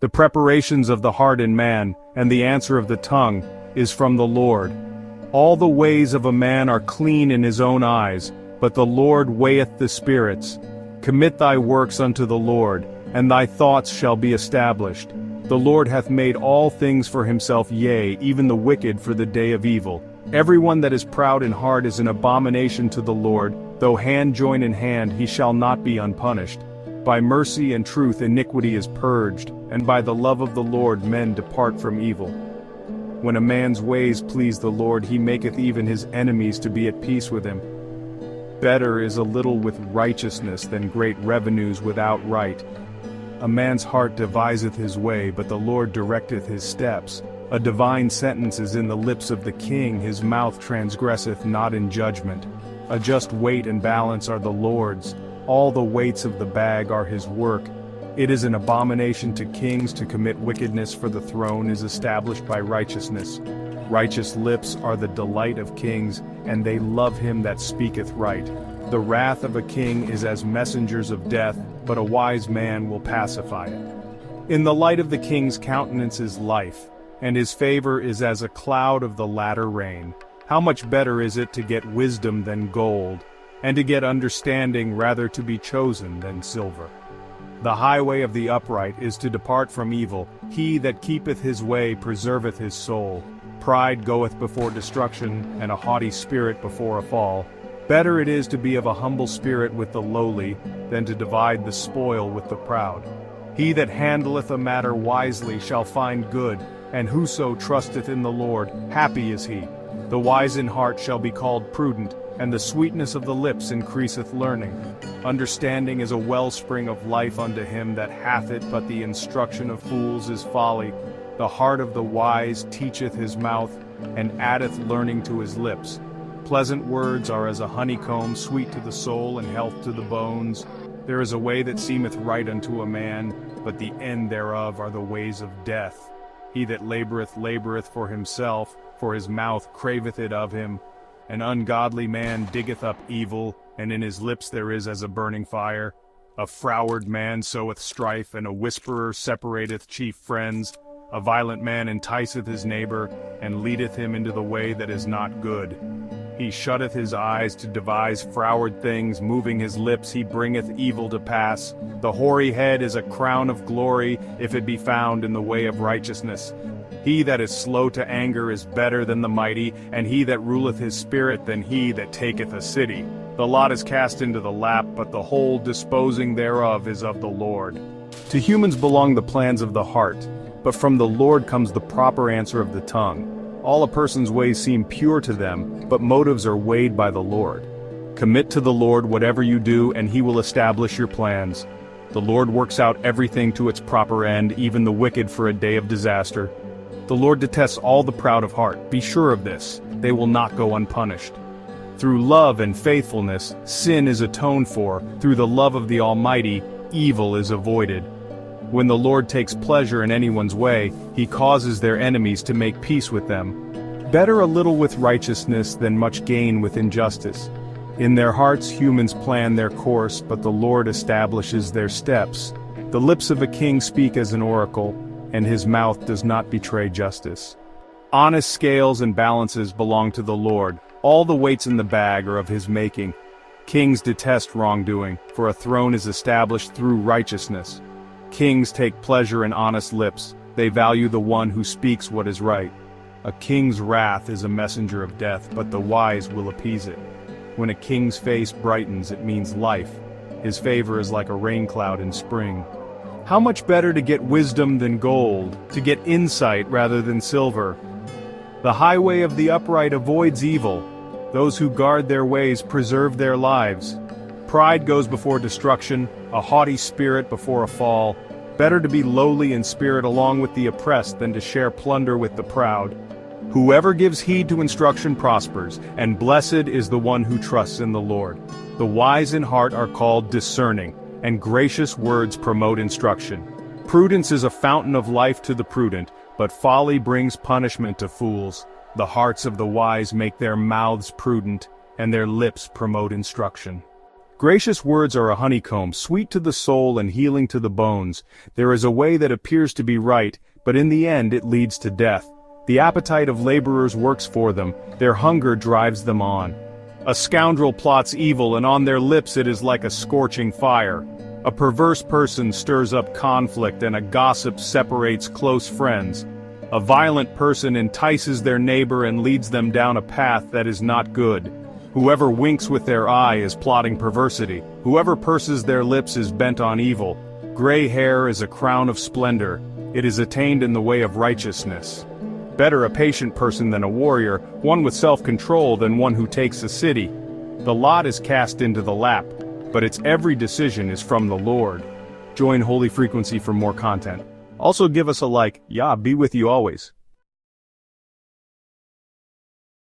The preparations of the heart in man, and the answer of the tongue, is from the Lord. All the ways of a man are clean in his own eyes, but the Lord weigheth the spirits. Commit thy works unto the Lord, and thy thoughts shall be established. The Lord hath made all things for himself, yea, even the wicked for the day of evil. Everyone that is proud in heart is an abomination to the Lord, though hand join in hand he shall not be unpunished. By mercy and truth iniquity is purged, and by the love of the Lord men depart from evil. When a man's ways please the Lord, he maketh even his enemies to be at peace with him. Better is a little with righteousness than great revenues without right. A man's heart deviseth his way, but the Lord directeth his steps. A divine sentence is in the lips of the king, his mouth transgresseth not in judgment. A just weight and balance are the Lord's, all the weights of the bag are his work. It is an abomination to kings to commit wickedness, for the throne is established by righteousness. Righteous lips are the delight of kings, and they love him that speaketh right. The wrath of a king is as messengers of death, but a wise man will pacify it. In the light of the king's countenance is life, and his favor is as a cloud of the latter rain. How much better is it to get wisdom than gold, and to get understanding rather to be chosen than silver. The highway of the upright is to depart from evil. He that keepeth his way preserveth his soul. Pride goeth before destruction, and a haughty spirit before a fall. Better it is to be of a humble spirit with the lowly, than to divide the spoil with the proud. He that handleth a matter wisely shall find good, and whoso trusteth in the Lord, happy is he. The wise in heart shall be called prudent, and the sweetness of the lips increaseth learning. Understanding is a wellspring of life unto him that hath it, but the instruction of fools is folly. The heart of the wise teacheth his mouth, and addeth learning to his lips. Pleasant words are as a honeycomb, sweet to the soul and health to the bones. There is a way that seemeth right unto a man, but the end thereof are the ways of death. He that laboureth for himself, for his mouth craveth it of him. An ungodly man diggeth up evil, and in his lips there is as a burning fire. A froward man soweth strife, and a whisperer separateth chief friends. A violent man enticeth his neighbor, and leadeth him into the way that is not good. He shutteth his eyes to devise froward things, moving his lips he bringeth evil to pass. The hoary head is a crown of glory, if it be found in the way of righteousness. He that is slow to anger is better than the mighty, and he that ruleth his spirit than he that taketh a city. The lot is cast into the lap, but the whole disposing thereof is of the Lord. To humans belong the plans of the heart, but from the Lord comes the proper answer of the tongue. All a person's ways seem pure to them, but motives are weighed by the Lord. Commit to the Lord whatever you do, and he will establish your plans. The Lord works out everything to its proper end, even the wicked for a day of disaster. The Lord detests all the proud of heart. Be sure of this, they will not go unpunished. Through love and faithfulness, sin is atoned for. Through the love of the Almighty, evil is avoided. When the Lord takes pleasure in anyone's way, he causes their enemies to make peace with them. Better a little with righteousness than much gain with injustice. In their hearts humans plan their course, but the Lord establishes their steps. The lips of a king speak as an oracle, and his mouth does not betray justice. Honest scales and balances belong to the Lord. All the weights in the bag are of his making. Kings detest wrongdoing, for a throne is established through righteousness. Kings take pleasure in honest lips. They value the one who speaks what is right. A king's wrath is a messenger of death, but the wise will appease it. When a king's face brightens, it means life. His favor is like a rain cloud in spring. How much better to get wisdom than gold, to get insight rather than silver. The highway of the upright avoids evil. Those who guard their ways preserve their lives. Pride goes before destruction, a haughty spirit before a fall. Better to be lowly in spirit along with the oppressed than to share plunder with the proud. Whoever gives heed to instruction prospers, and blessed is the one who trusts in the Lord. The wise in heart are called discerning, and gracious words promote instruction. Prudence is a fountain of life to the prudent, but folly brings punishment to fools. The hearts of the wise make their mouths prudent, and their lips promote instruction. Gracious words are a honeycomb, sweet to the soul and healing to the bones. There is a way that appears to be right, but in the end it leads to death. The appetite of laborers works for them, their hunger drives them on. A scoundrel plots evil, and on their lips it is like a scorching fire. A perverse person stirs up conflict, and a gossip separates close friends. A violent person entices their neighbor and leads them down a path that is not good. Whoever winks with their eye is plotting perversity. Whoever purses their lips is bent on evil. Gray hair is a crown of splendor. It is attained in the way of righteousness. Better a patient person than a warrior, one with self-control than one who takes a city. The lot is cast into the lap, but its every decision is from the Lord. Join Holy Frequency for more content. Also give us a like. Yah be with you always.